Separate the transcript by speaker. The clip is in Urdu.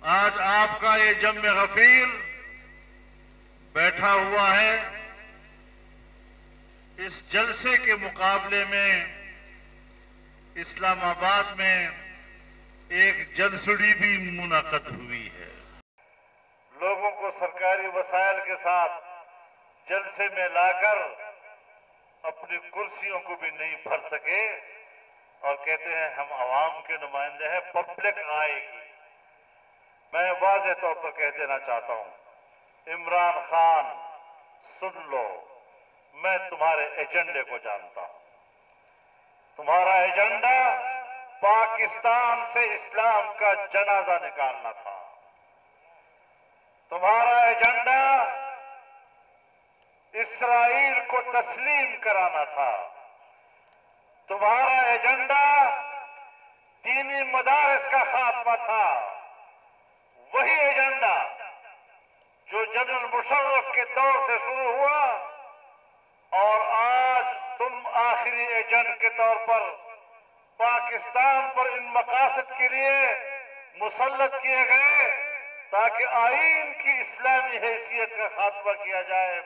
Speaker 1: آج آپ کا یہ جم غفیر بیٹھا ہوا ہے، اس جلسے کے مقابلے میں اسلام آباد میں ایک جلسڑی بھی منعقد ہوئی ہے۔ لوگوں کو سرکاری وسائل کے ساتھ جلسے میں لا کر اپنی کرسیوں کو بھی نہیں بھر سکے اور کہتے ہیں ہم عوام کے نمائندے ہیں، پبلک آئے گی۔ میں واضح طور پر کہہ دینا چاہتا ہوں، عمران خان سن لو، میں تمہارے ایجنڈے کو جانتا ہوں۔ تمہارا ایجنڈا پاکستان سے اسلام کا جنازہ نکالنا تھا۔ تمہارا ایجنڈا اسرائیل کو تسلیم کرانا تھا۔ تمہارا ایجنڈا دینی مدارس کا خاتمہ تھا۔ وہی ایجنڈا جو جنرل مشرف کے دور سے شروع ہوا اور آج تم آخری ایجنٹ کے طور پر پاکستان پر ان مقاصد کے لیے مسلط کیے گئے تاکہ آئین کی اسلامی حیثیت کا خاتمہ کیا جائے۔